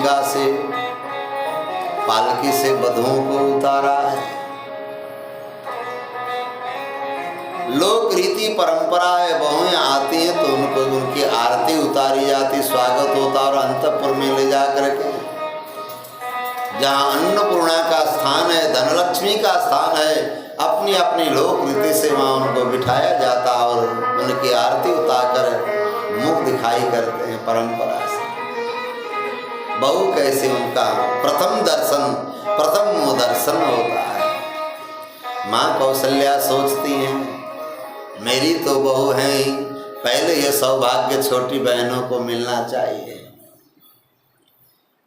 भूमिका से पालकी से वधुओं को उतारा है। लोक रीति परंपरा है, बहुएं आती हैं तो उनको उनकी आरती उतारी जाती, स्वागत होता और अंतःपुर में ले जा करके जहाँ अन्नपूर्णा का स्थान है, धनलक्ष्मी का स्थान है, अपनी अपनी लोक रीति से वहाँ उनको बिठाया जाता और उनकी आरती उतारकर मुख दिखाई करते हैं परंपरा से। बहू कैसे उनका प्रथम दर्शन होता है। माँ कौशल्या सोचती हैं मेरी तो बहू है ही, पहले ये सौभाग्य छोटी बहनों को मिलना चाहिए।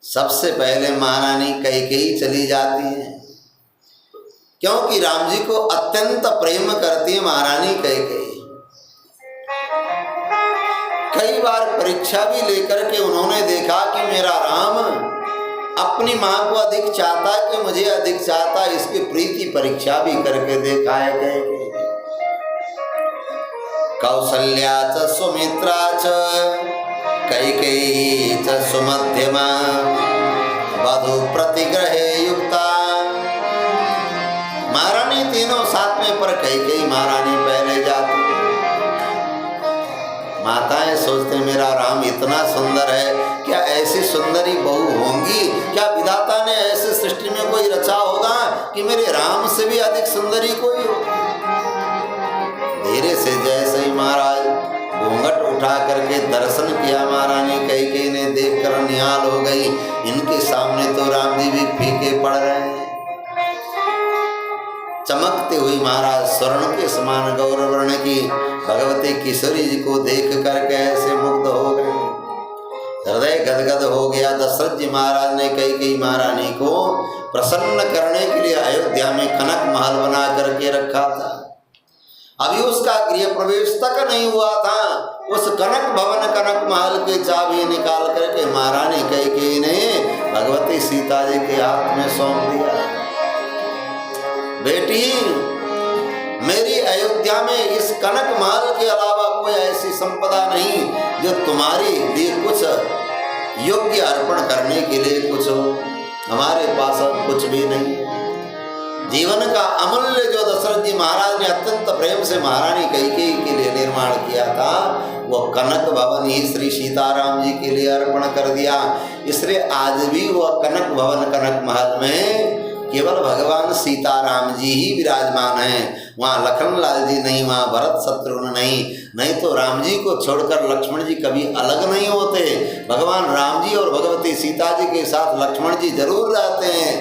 सबसे पहले महारानी कैकेयी चली जाती है, क्योंकि राम जी को अत्यंत प्रेम करती है महारानी कैकेयी। कई बार परीक्षा भी लेकर के उन्होंने देखा कि मेरा राम अपनी माँ को अधिक चाहता कि मुझे अधिक चाहता, इसकी प्रीति परीक्षा भी करके देखा है कैकेयी। कौसल्या च सुमित्रा च कैकेयी च सुमध्यमा वधु प्रतिग्रहे युक्ता। महारानी तीनों साथ में, पर कैकेयी महारानी पहले जाती। माताएं सोचते मेरा राम इतना सुंदर है, क्या ऐसी सुंदरी बहू होंगी? क्या विधाता ने ऐसे सृष्टि में कोई रचा होगा कि मेरे राम से भी अधिक सुंदरी कोई हो? धीरे से जैसे ही महाराज घूंघट उठा करके दर्शन किया, महारानी कैकेयी ने देखकर निहाल हो गई, इनके सामने तो राम जी भी फीके पड़ रहे हैं। चमकते हुई महाराज स्वर्ण के समान गौरवर्ण की भगवती किशोरी जी को देख करके ऐसे मुग्ध हो गए, हृदय गदगद हो गया। दशरथ जी महाराज ने कैकेयी महारानी को प्रसन्न करने के लिए अयोध्या में कनक महल बना करके रखा था। अभी उसका गृह प्रवेश तक नहीं हुआ था, उस कनक भवन कनक महल के चाबी निकाल करके महारानी कैकेयी ने भगवती सीता जी के हाथ में सौंप दिया। बेटी, मेरी अयोध्या में इस कनक महल के अलावा कोई ऐसी संपदा नहीं जो तुम्हारे लिए कुछ योग्य अर्पण करने के लिए कुछ हो। हमारे पास अब कुछ भी नहीं। जीवन का अमूल्य जो दशरथ जी महाराज ने अत्यंत प्रेम से महारानी कैकेयी के लिए निर्माण किया था, वो कनक भवन ही श्री सीताराम जी के लिए अर्पण कर दिया। इसलिए आज भी वह कनक भवन कनक महल में केवल भगवान सीताराम जी ही विराजमान हैं। वहाँ लखन लाल जी नहीं, वहाँ भरत शत्रुघ्न नहीं तो राम जी को छोड़कर लक्ष्मण जी कभी अलग नहीं होते। भगवान राम जी और भगवती सीता जी के साथ लक्ष्मण जी जरूर रहते हैं,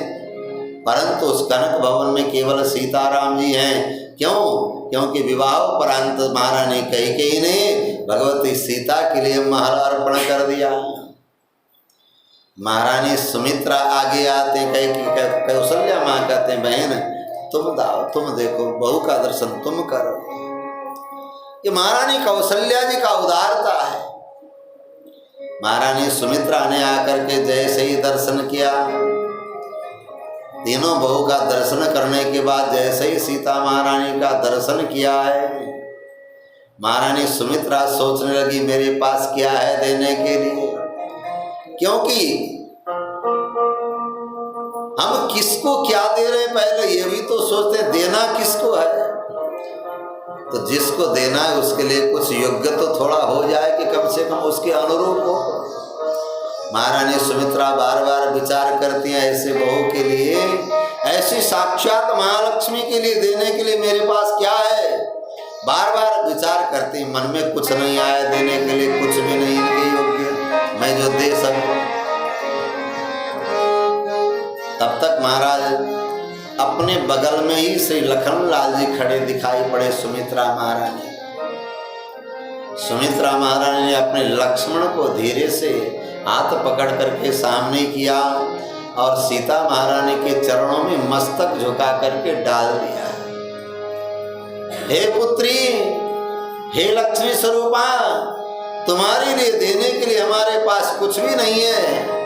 परंतु उस कनक भवन में केवल सीताराम जी हैं। क्यों? क्योंकि विवाहोपरांत महारानी कैकेयी ने भगवती सीता के लिए महल अर्पण कर दिया। महारानी सुमित्रा आगे आते, कौशल्या माँ कहते बहन तुम दाओ, तुम देखो, बहू का दर्शन तुम करो। ये महारानी कौशल्या जी का उदारता है। महारानी सुमित्रा ने आकर के जैसे ही दर्शन किया, तीनों बहू का दर्शन करने के बाद जैसे ही सीता महारानी का दर्शन किया है, महारानी सुमित्रा सोचने लगी मेरे पास क्या है देने के लिए। क्योंकि हम किसको क्या दे रहे हैं पहले ये भी तो सोचते हैं, देना किसको है। तो जिसको देना है उसके लिए कुछ योग्य तो थोड़ा हो जाए कि कम से कम उसके अनुरूप हो। महारानी सुमित्रा बार बार विचार करती हैं ऐसे बहू के लिए, ऐसी साक्षात महालक्ष्मी के लिए देने के लिए मेरे पास क्या है। बार बार विचार करती, मन में कुछ नहीं आया देने के लिए, कुछ भी नहीं इनके योग्य मैं जो दे सकूं। तब तक महाराज अपने बगल में ही श्री लखन लाल जी खड़े दिखाई पड़े। सुमित्रा महारानी ने अपने लक्ष्मण को धीरे से हाथ पकड़ करके सामने किया और सीता महारानी के चरणों में मस्तक झुका करके डाल दिया। हे पुत्री, हे लक्ष्मी स्वरूपा, तुम्हारे लिए देने के लिए हमारे पास कुछ भी नहीं है।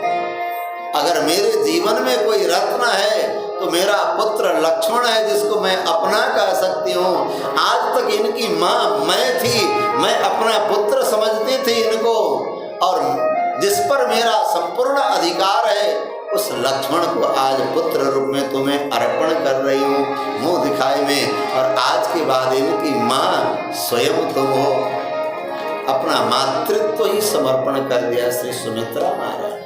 अगर मेरे जीवन में कोई रत्न है तो मेरा पुत्र लक्ष्मण है, जिसको मैं अपना कह सकती हूँ। आज तक इनकी माँ मैं थी, मैं अपना पुत्र समझती थी इनको, और जिस पर मेरा संपूर्ण अधिकार है, उस लक्ष्मण को आज पुत्र रूप में तुम्हें अर्पण कर रही हूँ मुंह दिखाई में। और आज के बाद इनकी माँ स्वयं तुम हो। अपना मातृत्व ही समर्पण कर दिया श्री सुमित्रा महाराज।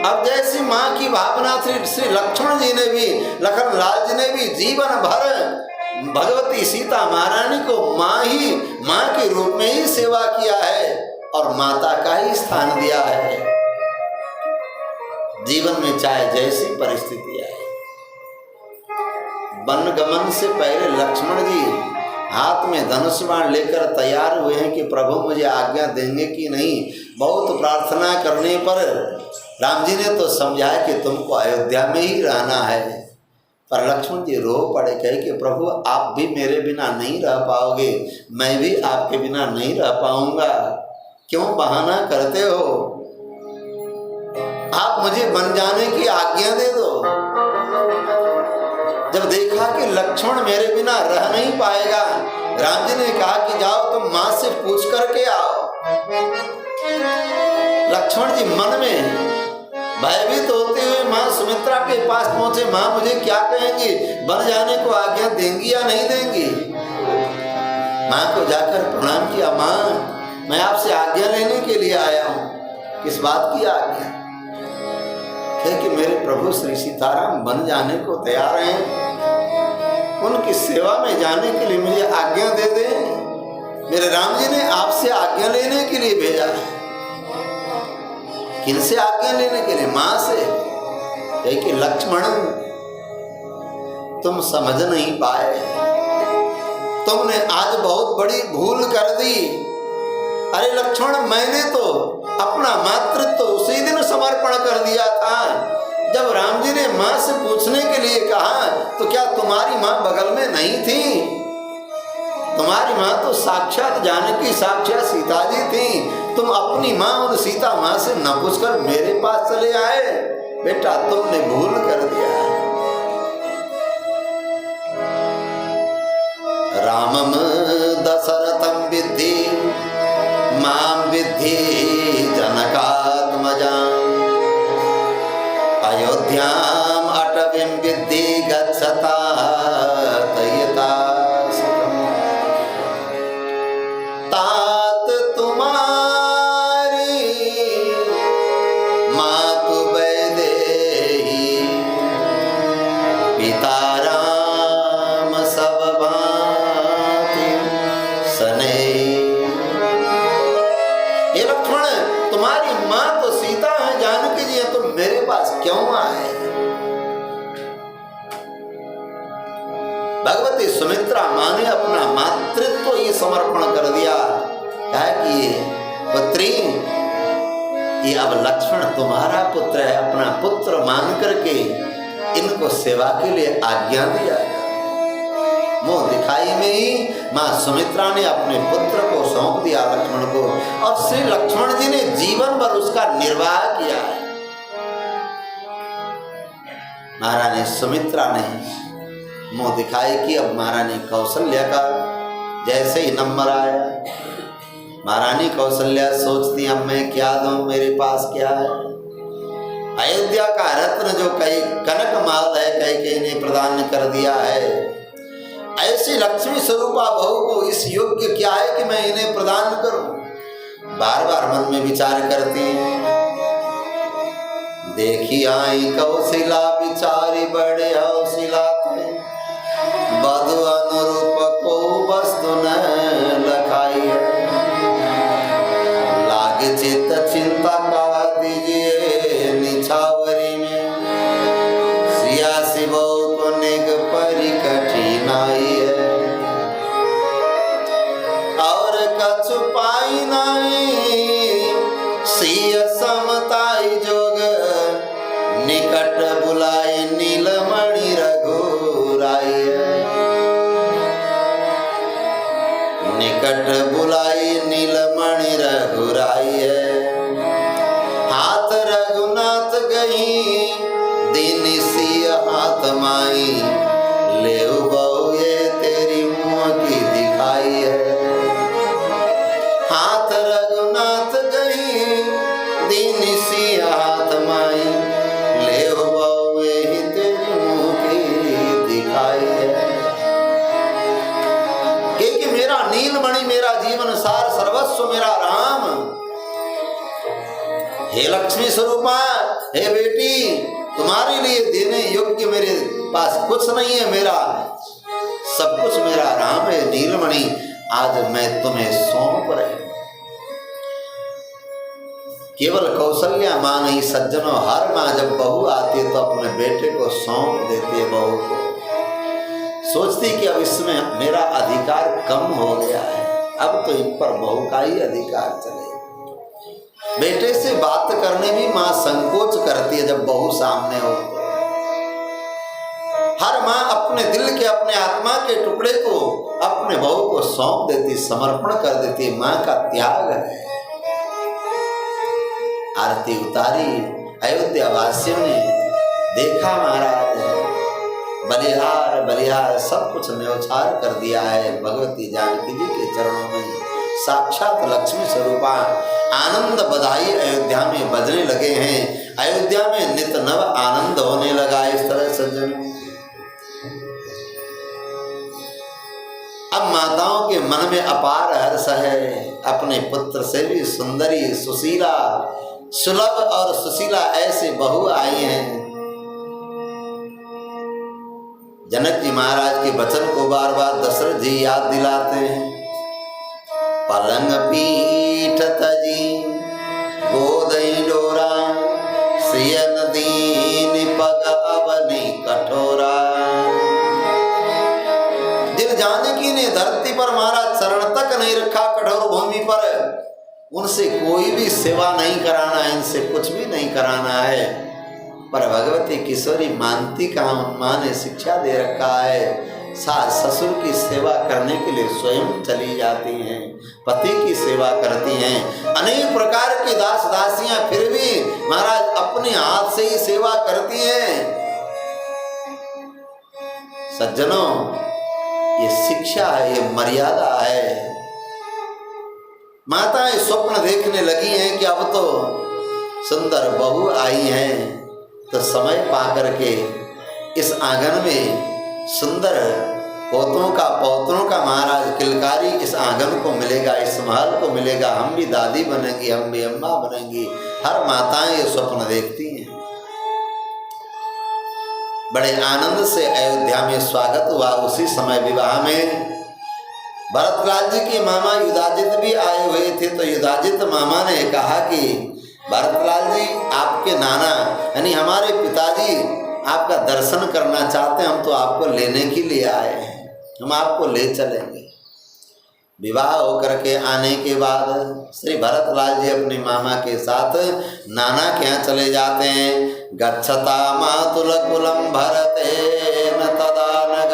अब जैसी माँ की भावना थी, श्री लक्ष्मण जी ने भी, लखन लाल जी ने भी जीवन भर भगवती सीता महारानी को माँ के रूप में ही सेवा किया है और माता का ही स्थान दिया है। जीवन में चाहे जैसी परिस्थिति आए, वन गमन से पहले लक्ष्मण जी हाथ में धनुष बाण लेकर तैयार हुए हैं कि प्रभु मुझे आज्ञा देंगे कि नहीं। बहुत प्रार्थना करने पर राम जी ने तो समझाया कि तुमको अयोध्या में ही रहना है, पर लक्ष्मण जी रो पड़े, कहे कि प्रभु आप भी मेरे बिना नहीं रह पाओगे, मैं भी आपके बिना नहीं रह पाऊंगा, क्यों बहाना करते हो, आप मुझे बन जाने की आज्ञा दे दो। जब देखा कि लक्ष्मण मेरे बिना रह नहीं पाएगा, राम जी ने कहा कि जाओ तुम माँ से पूछ करके आओ। लक्ष्मण जी मन में भयभीत होते हुए माँ सुमित्रा के पास पहुंचे, माँ मुझे क्या कहेंगी, बन जाने को आज्ञा देंगी या नहीं देंगी। माँ को जाकर प्रणाम किया, माँ मैं आपसे आज्ञा लेने के लिए आया हूँ। किस बात की आज्ञा? है कि मेरे प्रभु श्री सीताराम बन जाने को तैयार हैं, उनकी सेवा में जाने के लिए मुझे आज्ञा दे दें। मेरे राम जी ने आपसे आज्ञा लेने के लिए भेजा है। किनसे आज्ञा लेने के लिए? मां से। कि लक्ष्मण तुम समझ नहीं पाए, तुमने आज बहुत बड़ी भूल कर दी। अरे लक्ष्मण मैंने तो अपना मातृत्व उसी दिन समर्पण कर दिया था जब राम जी ने मां से पूछने के लिए कहा, तो क्या तुम्हारी मां बगल में नहीं थी? तुम्हारी मां तो साक्षात जानकी, साक्षात सीता जी थी। तुम अपनी मां उन सीता मां से न पूछकर मेरे पास चले आए। बेटा तुमने भूल कर दिया। रामम दशरथम विद्धि माम विद्धि जनकात्मजाम अयोध्याम अटवीं विद्धि गच्छता तयता तात तुम्हारी मातु वैदेही पिता राम सब भांति सने। ये लक्ष्मण तुम्हारी माँ तो सीता है, जानकी जी है, तुम मेरे पास क्यों आए? भगवती सुमित्रा माँ ने अपना मातृत्व ही समर्पण कर दिया। कहा कि ये पुत्री, ये अब लक्ष्मण तुम्हारा पुत्र है, अपना पुत्र मान करके इनको सेवा के लिए आज्ञा दिया। मुंह दिखाई में ही माँ सुमित्रा ने अपने पुत्र को सौंप दिया लक्ष्मण को, और श्री लक्ष्मण जी ने जीवन भर उसका निर्वाह किया है। महारानी सुमित्रा ने मुंह दिखाई की। अब महारानी कौशल्या का जैसे ही नंबर आया, महारानी कौशल्या सोचती अब मैं क्या दूं, मेरे पास क्या है। अयोध्या का रत्न जो कई कनक माल है, कई ने प्रदान कर दिया है। ऐसी लक्ष्मी स्वरूपा बहू को इस योग्य क्या है कि मैं इन्हें प्रदान करूं? बार बार मन में विचार करती हैं। देखी आई कौशिला बिचारी बड़े हौसिला थे, बधु अनुरूप को वस्तु न लखाई है। लागे चित चिंता का दीजिए निछावरी में, सिया शिवो को निग परी कठिनाई है। और कछु पाई नहीं सिय समताई जोग, निकट बुलाए नीलमणि रघुराई है। निकट बुलाई नीलमणि रघुराई है। हाथ रघुनाथ गई दिन सिय हाथ माई, ले बहु ये तेरी मुँह की दिखाई है। हाथ नीलमणि मेरा जीवन सार सर्वस्व मेरा राम। हे लक्ष्मी स्वरूपा, हे बेटी, तुम्हारे लिए देने योग्य मेरे पास कुछ नहीं है, मेरा सब कुछ मेरा राम है। नीलमणि आज मैं तुम्हें सौंप रही हूं। केवल कौशल्या मां नहीं सज्जनों, हर मां जब बहू आती है तो अपने बेटे को सौंप देती है बहू को। सोचती कि अब इसमें मेरा अधिकार कम हो गया है, अब तो इन पर बहू का ही अधिकार चले। बेटे से बात करने भी मां संकोच करती है जब बहू सामने हो। हर मां अपने दिल के, अपने आत्मा के टुकड़े को अपने बहू को सौंप देती, समर्पण कर देती। मां का त्याग है। आरती उतारी, अयोध्या वासियों ने देखा महाराज बलिहार बलिहार सब कुछ न्यौछावर कर दिया है। भगवती जानकी जी के चरणों में साक्षात लक्ष्मी स्वरूपा आनंद बधाई अयोध्या में बजने लगे हैं। अयोध्या में नित नव आनंद होने लगा। इस तरह सज्जन, अब माताओं के मन में अपार हर्ष है। अपने पुत्र से भी सुंदरी, सुशीला, सुलभ और सुशीला ऐसे बहू आई हैं। जनक जी महाराज के वचन को बार बार दशरथ जी याद दिलाते हैं। पलंग पीठ तजी गोदई डोरा, सियन दीन पग अवनि कठोरा। जिन जानकी ने धरती पर महाराज चरण तक नहीं रखा, कठोर भूमि पर, उनसे कोई भी सेवा नहीं कराना है, इनसे कुछ भी नहीं कराना है। पर भगवती किशोरी मानती का मां ने शिक्षा दे रखा है। सास ससुर की सेवा करने के लिए स्वयं चली जाती हैं, पति की सेवा करती हैं। अनेक प्रकार की दास दासियां फिर भी महाराज अपने हाथ से ही सेवा करती हैं। सज्जनों, ये शिक्षा है, ये मर्यादा है। माताएं स्वप्न देखने लगी हैं कि अब तो सुंदर बहू आई हैं, तो समय पा करके इस आंगन में सुंदर पोतों का महाराज किलकारी इस आंगन को मिलेगा, इस महल को मिलेगा। हम भी दादी बनेंगी, हम भी अम्मा बनेंगी। हर माताएं ये स्वप्न देखती हैं। बड़े आनंद से अयोध्या में स्वागत हुआ। उसी समय विवाह में भरतलाल जी के मामा युधाजित भी आए हुए थे। तो युधाजित मामा ने कहा कि भरतलाल जी, आपके नाना यानी हमारे पिताजी आपका दर्शन करना चाहते हैं, हम तो आपको लेने के लिए आए हैं, हम आपको ले चलेंगे। विवाह होकर के आने के बाद श्री भरतलाल जी अपने मामा के साथ नाना के यहाँ चले जाते हैं। गच्छता मातुल कुलम भरतेन तदा नग,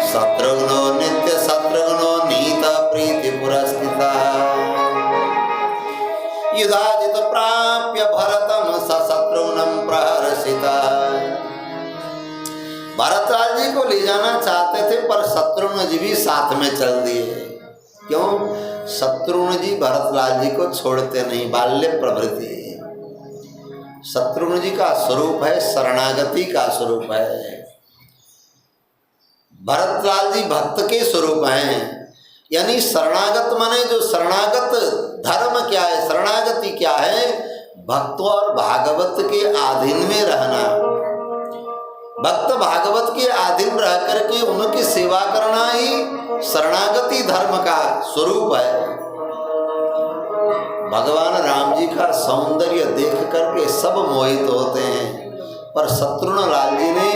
शत्रुघ्नो नित्य शत्रुघ्नो नीत प्रीति पुरस्कृता। युधाजित प्राप्य भरतम शत्रुघ्नं प्रहर्षिता। भरतलाल जी को ले जाना चाहते थे, पर शत्रुघ्न जी भी साथ में चल दिए। क्यों? शत्रुघ्न जी भरतलाल जी को छोड़ते नहीं, बाल्य प्रवृत्ति। शत्रुघ्न जी का स्वरूप है शरणागति का स्वरूप है। भरतलाल जी भक्त के स्वरूप हैं, यानी शरणागत माने जो शरणागत धर्म क्या है, शरणागति क्या है? भक्तों और भागवत के अधीन में रहना। भक्त भागवत के अधीन रह करके उनकी सेवा करना ही शरणागति धर्म का स्वरूप है। भगवान राम जी का सौंदर्य देख करके सब मोहित होते हैं, पर शत्रुघ्न लाल जी ने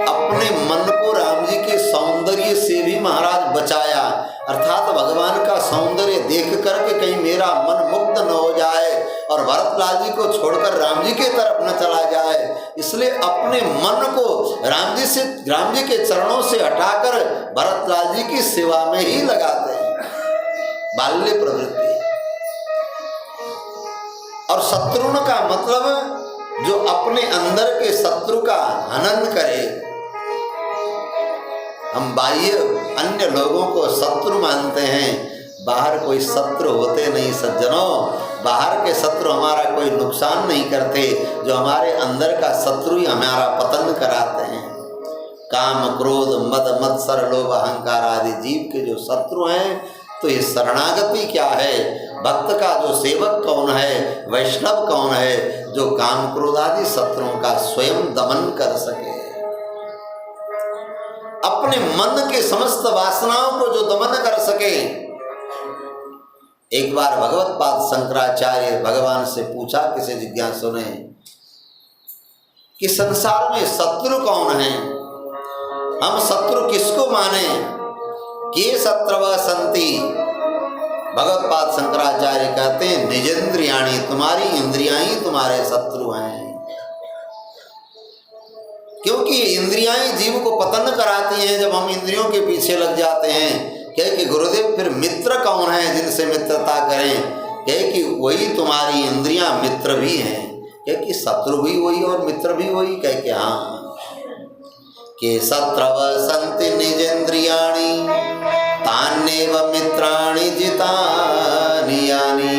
अपने मन को राम जी के सौंदर्य से भी महाराज बचाया। अर्थात भगवान का सौंदर्य देख करके कहीं मेरा मन मुग्ध न हो जाए और भरतलाल जी को छोड़कर राम जी के तरफ न चला जाए, इसलिए अपने मन को राम जी के चरणों से हटाकर भरतलाल जी की सेवा में ही लगाते हैं। बाल्य प्रवृत्ति। और शत्रुघ्न का मतलब जो अपने अंदर के शत्रु का हनन करे। हम बाह्य अन्य लोगों को शत्रु मानते हैं, बाहर कोई शत्रु होते नहीं सज्जनों। बाहर के शत्रु हमारा कोई नुकसान नहीं करते, जो हमारे अंदर का शत्रु ही हमारा पतन कराते हैं। काम क्रोध मद मत्सर लोभ अहंकार आदि जीव के जो शत्रु हैं, तो ये शरणागति क्या है, भक्त का जो सेवक कौन है, वैष्णव कौन है, जो काम क्रोध आदि शत्रुओं का स्वयं दमन कर सके, अपने मन के समस्त वासनाओं को जो दमन कर सके। एक बार भगवत पाद शंकराचार्य भगवान से पूछा किसी जिज्ञासु ने कि संसार में शत्रु कौन है, हम शत्रु किसको माने, के शत्रव संति। भगवत पाद शंकराचार्य कहते हैं निजेंद्रियाणी, तुम्हारी इंद्रियां ही तुम्हारे शत्रु हैं, क्योंकि इंद्रियां ही जीव को पतन कराती हैं जब हम इंद्रियों के पीछे लग जाते हैं। कहे कि गुरुदेव फिर मित्र कौन है जिनसे मित्रता करें, कहे कि वही तुम्हारी इंद्रियां मित्र भी हैं, कहे कि शत्रु भी वही और मित्र भी वही, कहे कि हाँ, के शत्रव संति निजेंद्रियाणि तान्येव मित्राणि जितानि यानि।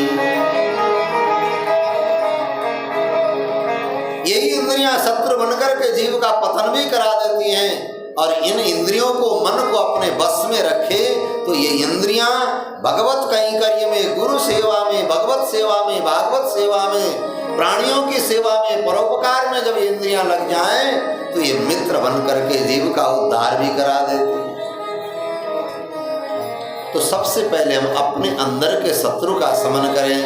यही इंद्रियां शत्रु बनकर के जीव का पतन भी करा देती हैं, और इन इंद्रियों को मन को अपने बस में रखे तो ये इंद्रियां भगवत कैंकर्य में, गुरु सेवा में, भगवत सेवा में, भागवत सेवा में, प्राणियों की सेवा में, परोपकार में जब इंद्रियां लग जाएं तो ये मित्र बन करके जीव का उद्धार भी करा देते हैं। तो सबसे पहले हम अपने अंदर के शत्रु का शमन करें।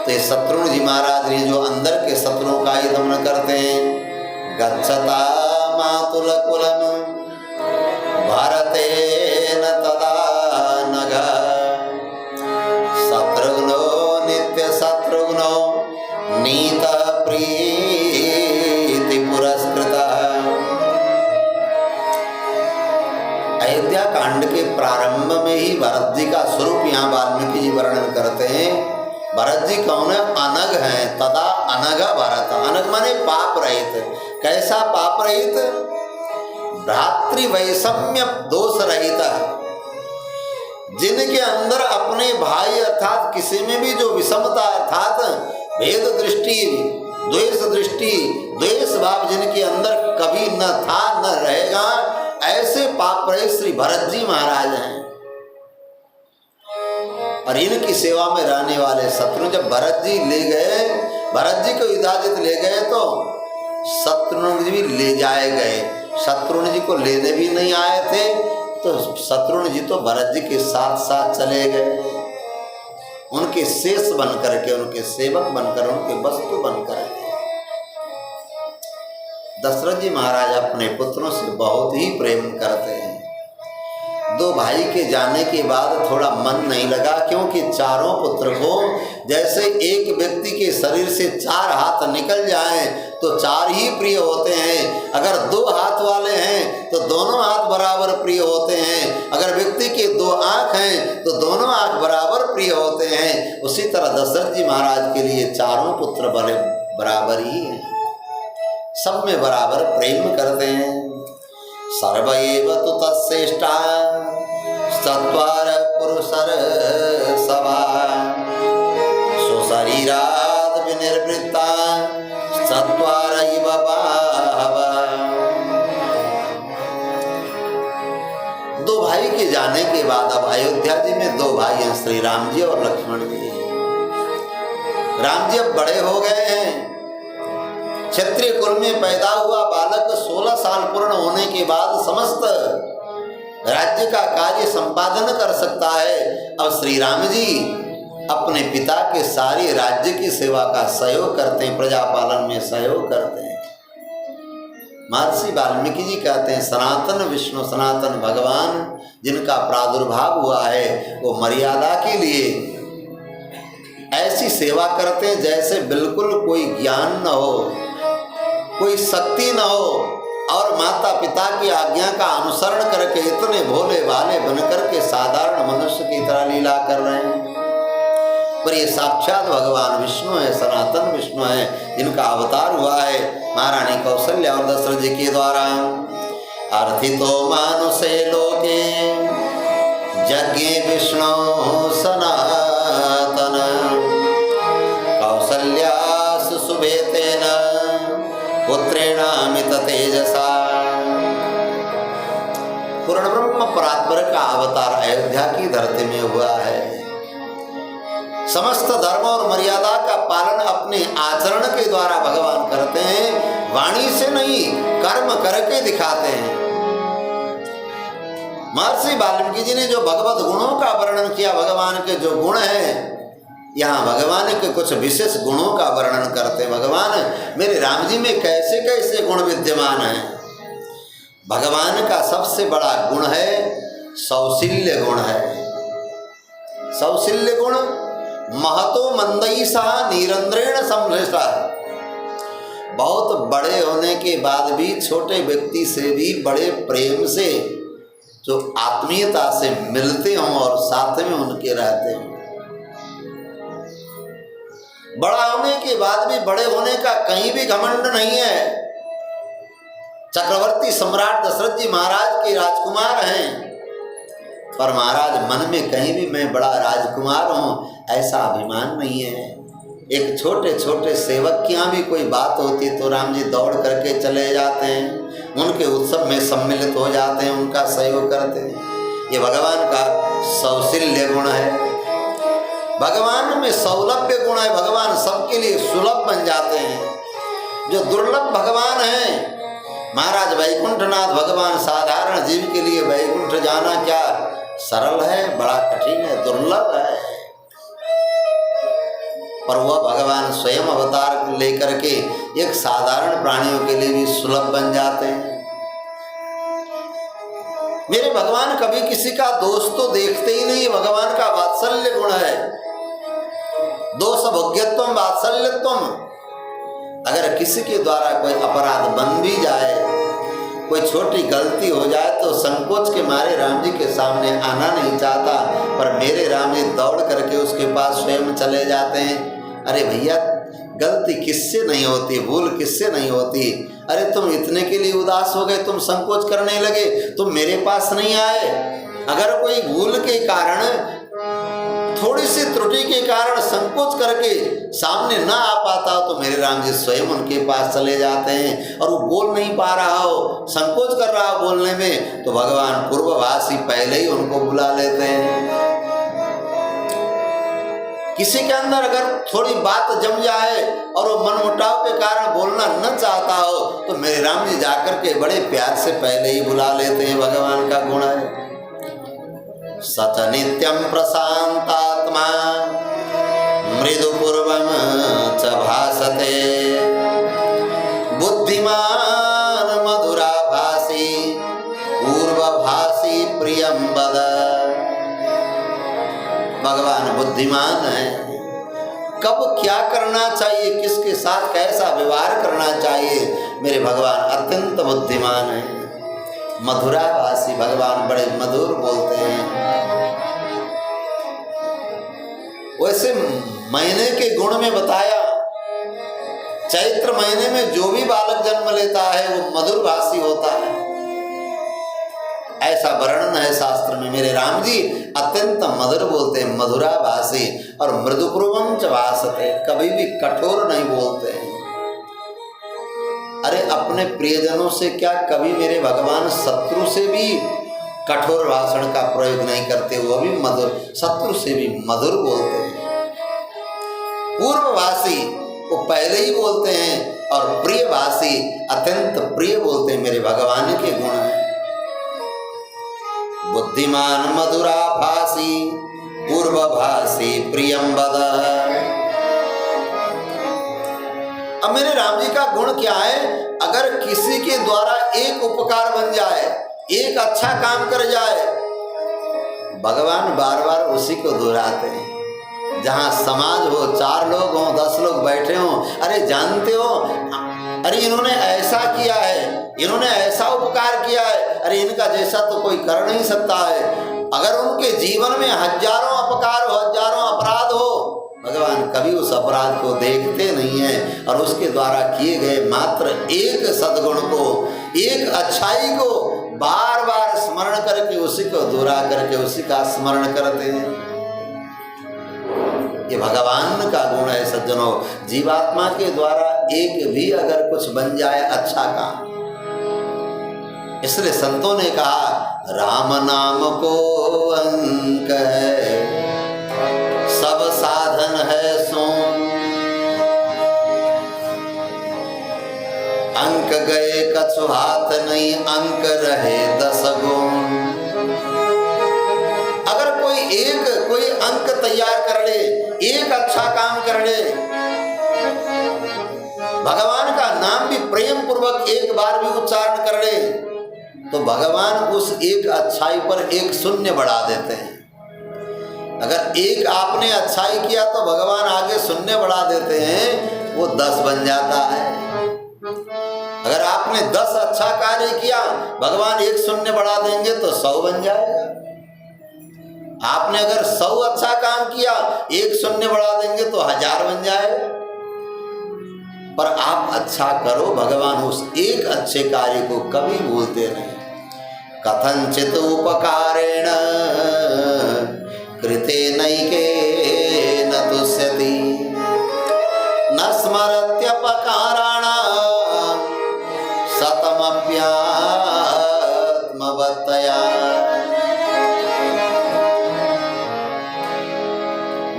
तो ये शत्रुघ्न जी महाराज ने जो अंदर के शत्रुओं का ही दमन करते हैं। गच्छता मातुल कुलम भारतेन तदा नघ शत्रुघ्नो नित्य शत्रुघ्नो नीत प्रीति पुरस्कृत। अयोध्या कांड के प्रारंभ में ही भरत जी का स्वरूप यहाँ वाल्मीकि जी वर्णन करते हैं। भरत जी कौन है? अनग है। तदा अनग भरत। अनग माने पाप रहित। कैसा पाप रहित? भ्रातृ वैषम्य दोष रहित, जिनके अंदर अपने भाई अर्थात किसी में भी जो विषमता अर्थात भेद दृष्टि, द्वेष दृष्टि, द्वेष भाव जिनके अंदर कभी न था न रहेगा, ऐसे पाप रहित श्री भरत जी महाराज हैं। और इनकी सेवा में रहने वाले शत्रु जब भरत जी ले गए, भरत जी को इजाजत ले गए तो शत्रुघ्न जी भी ले जाए गए। शत्रुघ्न जी को लेने भी नहीं आए थे तो शत्रुघ्न जी तो भरत जी के साथ साथ चले गए, उनके शेष बन करके, उनके सेवक बनकर, उनके वस्तु बनकर। दशरथ जी महाराज अपने पुत्रों से बहुत ही प्रेम करते हैं। दो भाई के जाने के बाद थोड़ा मन नहीं लगा, क्योंकि चारों पुत्र को जैसे एक व्यक्ति के शरीर से चार हाथ निकल जाएं तो चार ही प्रिय होते हैं। अगर दो हाथ वाले हैं तो दोनों हाथ बराबर प्रिय होते हैं। अगर व्यक्ति के दो आँख हैं तो दोनों आँख बराबर प्रिय होते हैं। उसी तरह दशरथ जी महाराज के लिए चारों पुत्र बराबर ही हैं, सब में बराबर प्रेम करते हैं। सर्वैव तु तस्येष्टा चत्वार पुरुषर सभा स्वशरीरात् विनिर्वृत्ता चत्वारैव बाहवः। दो भाई के जाने के बाद अब अयोध्या जी में दो भाई हैं, श्री राम जी और लक्ष्मण जी। राम जी अब बड़े हो गए हैं, क्षत्रिय कुल में पैदा हुआ बालक 16 साल पूर्ण होने के बाद समस्त राज्य का कार्य संपादन कर सकता है। अब श्री राम जी अपने पिता के सारे राज्य की सेवा का सहयोग करते हैं, प्रजा पालन में सहयोग करते हैं। महर्षि वाल्मीकि जी कहते हैं सनातन विष्णु, सनातन भगवान जिनका प्रादुर्भाव हुआ है, वो मर्यादा के लिए ऐसी सेवा करते हैं जैसे बिल्कुल कोई ज्ञान न हो, कोई शक्ति न हो, और माता पिता की आज्ञा का अनुसरण करके इतने भोले भाले बनकर के साधारण मनुष्य की तरह लीला कर रहे हैं। पर ये साक्षात भगवान विष्णु है, सनातन विष्णु है, जिनका अवतार हुआ है महारानी कौशल्या और दशरथ जी के द्वारा। अर्थितो मानुषे लोके यज्ञे विष्णु सनातन कौशल्या सुशुभेतेन पुत्रेणामित तेजसा। ईश्वर का अवतार अयोध्या की धरती में हुआ है। समस्त धर्म और मर्यादा का पालन अपने आचरण के द्वारा भगवान करते हैं, वाणी से नहीं कर्म करके दिखाते हैं। महर्षि वाल्मीकि जी ने जो भगवत गुणों का वर्णन किया, भगवान के जो गुण हैं, यहाँ भगवान के कुछ विशेष गुणों का वर्णन करते हैं। भगवान मेरे राम जी में कैसे कैसे गुण विद्यमान हैं। भगवान का सबसे बड़ा गुण है सौशील्य गुण है। सौशील्य गुण महतो मंदईसा निरंद्रेण संश्लिष्टा। बहुत बड़े होने के बाद भी छोटे व्यक्ति से भी बड़े प्रेम से, जो आत्मीयता से मिलते हों और साथ में उनके रहते हैं। बड़ा होने के बाद भी बड़े होने का कहीं भी घमंड नहीं है। चक्रवर्ती सम्राट दशरथ जी महाराज के राजकुमार हैं, पर महाराज मन में कहीं भी मैं बड़ा राजकुमार हूं ऐसा अभिमान नहीं है। एक छोटे छोटे सेवक की यहाँ भी कोई बात होती तो राम जी दौड़ करके चले जाते हैं, उनके उत्सव में सम्मिलित हो जाते हैं, उनका सहयोग करते हैं। ये भगवान का सौशील्य गुण है। भगवान में सौलभ्य गुण है। भगवान सबके लिए सुलभ बन जाते हैं। जो दुर्लभ भगवान हैं, महाराज वैकुंठनाथ भगवान साधारण जीव के लिए वैकुंठ जाना क्या सरल है, बड़ा कठिन है, दुर्लभ है। पर वह भगवान स्वयं अवतार लेकर के एक साधारण प्राणियों के लिए भी सुलभ बन जाते हैं। मेरे भगवान कभी किसी का दोष तो देखते ही नहीं। भगवान का वात्सल्य गुण है। दोष भोग्यत्वम वात्सल्यत्वम। अगर किसी के द्वारा कोई अपराध बन भी जाए, कोई छोटी गलती हो जाए तो संकोच के मारे राम जी के सामने आना नहीं चाहता, पर मेरे राम जी दौड़ करके उसके पास स्वयं चले जाते हैं। अरे भैया, गलती किससे नहीं होती, भूल किससे नहीं होती। अरे तुम इतने के लिए उदास हो गए, तुम संकोच करने लगे, तुम मेरे पास नहीं आए। अगर कोई भूल के कारण, थोड़ी सी त्रुटि के कारण संकोच करके सामने ना आ पाता हो तो मेरे राम जी स्वयं उनके पास चले जाते हैं। और वो बोल नहीं पा रहा हो, संकोच कर रहा हो बोलने में, तो भगवान पूर्वभाषी पहले ही उनको बुला लेते हैं। किसी के अंदर अगर थोड़ी बात जम जाए और वो मनमुटाव के कारण बोलना न चाहता हो तो मेरे राम जी जाकर के बड़े प्यार से पहले ही बुला लेते हैं। भगवान का गुण है। सच नित्यं प्रशांतात्मा मृदुपूर्वं च भासते बुद्धिमान मधुराभासी पूर्वभासी प्रियं वद। भगवान बुद्धिमान है। कब क्या करना चाहिए, किसके साथ कैसा व्यवहार करना चाहिए, मेरे भगवान अत्यंत बुद्धिमान है। मधुराभासी, भगवान बड़े मधुर बोलते हैं। वैसे महीने के गुण में बताया, चैत्र महीने में जो भी बालक जन्म लेता है वो मधुरभाषी होता है, ऐसा वर्णन है शास्त्र में। मेरे राम जी अत्यंत मधुर बोलते हैं, मधुराभाषी। और मृदुपूर्वं च भासते, कभी भी कठोर नहीं बोलते हैं। अरे अपने प्रियजनों से क्या कभी मेरे भगवान शत्रु से भी कठोर भाषण का प्रयोग नहीं करते, वो भी मधुर, शत्रु से भी मधुर बोलते हैं। पूर्वभाषी वो पहले ही बोलते हैं, और प्रियभाषी अत्यंत प्रिय बोलते हैं। मेरे भगवान के गुण हैं। बुद्धिमान मधुराभाषी पूर्वभाषी प्रियं वद। अब मेरे राम जी का गुण क्या है? अगर किसी के द्वारा एक उपकार बन जाए, एक अच्छा काम कर जाए, भगवान बार बार उसी को दोहराते हैं। जहाँ समाज हो, 4 लोग हों, 10 लोग बैठे हों, अरे जानते हो, अरे इन्होंने ऐसा किया है, इन्होंने ऐसा उपकार किया है, अरे इनका जैसा तो कोई कर नहीं सकता है। अगर उनके जीवन में हजारों अपकार हो, हजारों अपराध हो, भगवान कभी उस अपराध को देखते नहीं है, और उसके द्वारा किए गए मात्र एक सद्गुण को, एक अच्छाई को बार बार स्मरण करके उसी को दोहरा करके उसी का स्मरण करते हैं। ये भगवान का गुण है सज्जनों। जीवात्मा के द्वारा एक भी अगर कुछ बन जाए अच्छा काम, इसलिए संतों ने कहा राम नाम को अंक है, सब साधन है सो। अंक गए कछु हाथ नहीं, अंक रहे 10 गुण। अगर कोई अंक तैयार कर ले, एक अच्छा काम कर ले, भगवान का नाम भी प्रेम पूर्वक एक बार भी उच्चारण कर ले, तो भगवान उस एक अच्छाई पर एक शून्य बढ़ा देते हैं। अगर एक आपने अच्छाई किया तो भगवान आगे शून्य बढ़ा देते हैं, वो 10 बन जाता है। अगर आपने 10 अच्छा कार्य किया, भगवान एक शून्य बढ़ा देंगे तो 100 बन जाएगा। आपने अगर 100 अच्छा काम किया, एक शून्य बढ़ा देंगे तो 1000 बन जाएगा। पर आप अच्छा करो, भगवान उस एक अच्छे कार्य को कभी भूलते नहीं। कथंचित उपकारेण कृते नैके न तुष्यति, न स्मरत्यपकाराणां शतमप्यात्मवत्तया।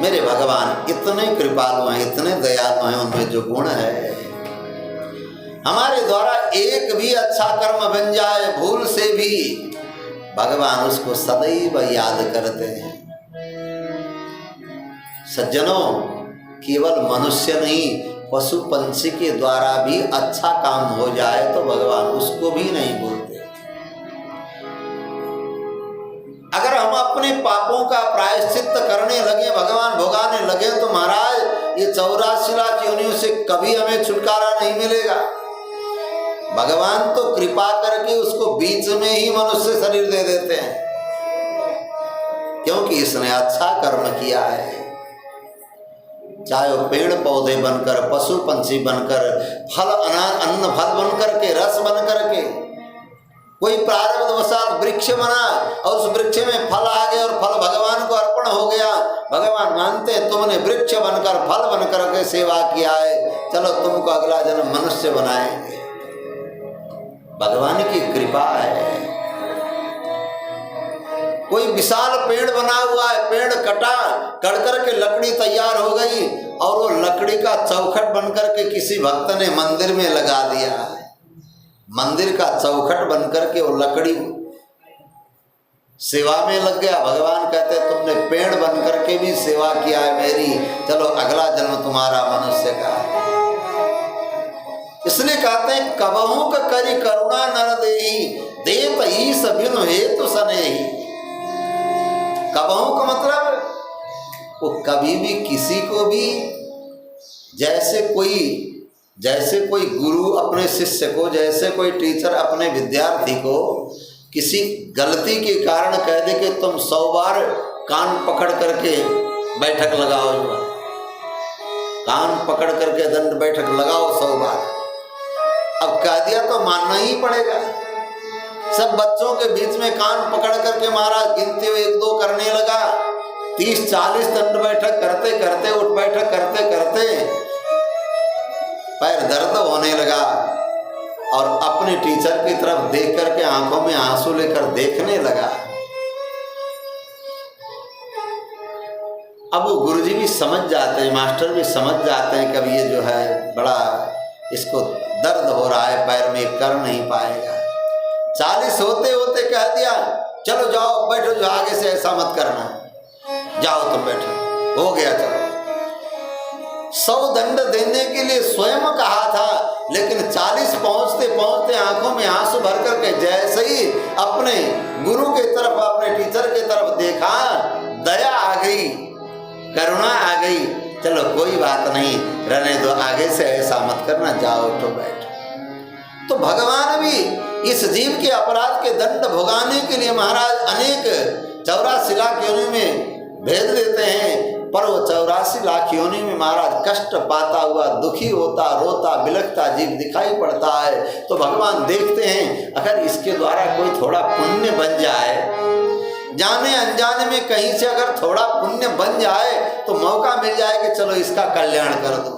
मेरे भगवान इतने कृपालु हैं, इतने दयालु हैं, उनमें जो गुण है, हमारे द्वारा एक भी अच्छा कर्म बन जाए भूल से भी, भगवान उसको सदैव याद करते हैं। सज्जनों, केवल मनुष्य नहीं, पशु पंछी के द्वारा भी अच्छा काम हो जाए तो भगवान उसको भी नहीं भूलते। अगर हम अपने पापों का प्रायश्चित्त करने लगे, भगवान भोगाने लगे, तो महाराज ये 84 लाख योनियों से कभी हमें छुटकारा नहीं मिलेगा। भगवान तो कृपा करके उसको बीच में ही मनुष्य शरीर दे देते हैं, क्योंकि इसने अच्छा कर्म किया है। चाहे वो पेड़ पौधे बनकर, पशु पंछी बनकर, फल अन्न फल बनकर के, रस बनकर के, कोई प्रारब्ध वसात वृक्ष बना और उस वृक्ष में फल आ गए और फल भगवान को अर्पण हो गया। भगवान मानते हैं तुमने वृक्ष बनकर, फल बनकर के सेवा किया है, चलो तुमको अगला जन्म मनुष्य बनाएंगे। भगवान की कृपा है। कोई विशाल पेड़ बना हुआ है, पेड़ कट करके लकड़ी तैयार हो गई और वो लकड़ी का चौखट बनकर के किसी भक्त ने मंदिर में लगा दिया है। मंदिर का चौखट बनकर के वो लकड़ी सेवा में लग गया। भगवान कहते तुमने पेड़ बनकर के भी सेवा किया है मेरी, चलो अगला जन्म तुम्हारा मनुष्य का है। इसलिए कहते हैं कबहू का करी करुणा नर देही, देत ईस बिनु हेतु सनेही। कबहू का मतलब वो कभी भी किसी को भी, जैसे कोई गुरु अपने शिष्य को, जैसे कोई टीचर अपने विद्यार्थी को किसी गलती के कारण कह दे कि तुम 100 बार कान पकड़ करके बैठक लगाओ, कान पकड़ करके दंड बैठक लगाओ 100 बार। अब कह दिया तो मानना ही पड़ेगा। सब बच्चों के बीच में कान पकड़ करके महाराज गिनते हुए 1-2 करने लगा, 30-40 दंड बैठक करते करते, उठ बैठक करते करते पैर दर्द होने लगा और अपने टीचर की तरफ देख करके आंखों में आंसू लेकर देखने लगा। अब वो गुरुजी भी समझ जाते हैं, मास्टर भी समझ जाते हैं कभी ये जो है बड़ा इसको दर्द हो रहा है, पैर में कर नहीं पाएगा। 40 होते होते कह दिया चलो जाओ बैठो, जो आगे से ऐसा मत करना, जाओ तुम बैठो, हो गया चलो। 100 दंड देने के लिए स्वयं कहा था, लेकिन 40 पहुंचते पहुंचते आंखों में आंसू भर करके जैसे ही अपने गुरु के तरफ, अपने टीचर के तरफ देखा, दया आ गई, करुणा आ गई, चलो कोई बात नहीं, रहने दो, आगे से ऐसा मत करना, जाओ उठो बैठो। तो भगवान भी इस जीव के अपराध के दंड भुगाने के लिए महाराज अनेक 84 लाख योनि में भेज देते हैं, पर वो 84 लाख योनि में महाराज कष्ट पाता हुआ, दुखी होता, रोता, बिलखता जीव दिखाई पड़ता है। तो भगवान देखते हैं अगर इसके द्वारा कोई थोड़ा पुण्य बन जाए, जाने अनजाने में कहीं से अगर थोड़ा पुण्य बन जाए तो मौका मिल जाए कि चलो इसका कल्याण कर दो।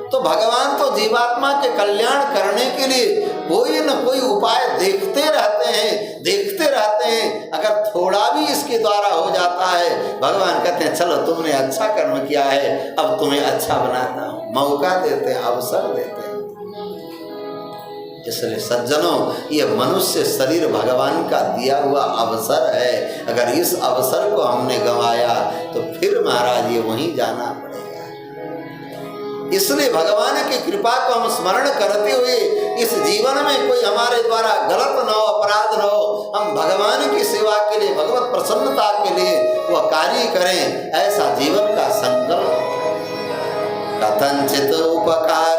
तो भगवान तो जीवात्मा के कल्याण करने के लिए कोई न कोई उपाय देखते रहते हैं। अगर थोड़ा भी इसके द्वारा हो जाता है, भगवान कहते हैं चलो तुमने अच्छा कर्म किया है, अब तुम्हें अच्छा बनाता हूं। मौका देते हैं, अवसर देते हैं। इसलिए सज्जनों, ये मनुष्य शरीर भगवान का दिया हुआ अवसर है। अगर इस अवसर को हमने गंवाया तो फिर महाराज ये वहीं जाना पड़ेगा। इसलिए भगवान की कृपा को हम स्मरण करते हुए इस जीवन में कोई हमारे द्वारा गलत न हो, अपराध न हो, हम भगवान की सेवा के लिए, भगवत प्रसन्नता के लिए वह कार्य करें, ऐसा जीवन का संकल्प। कथंचित उपकार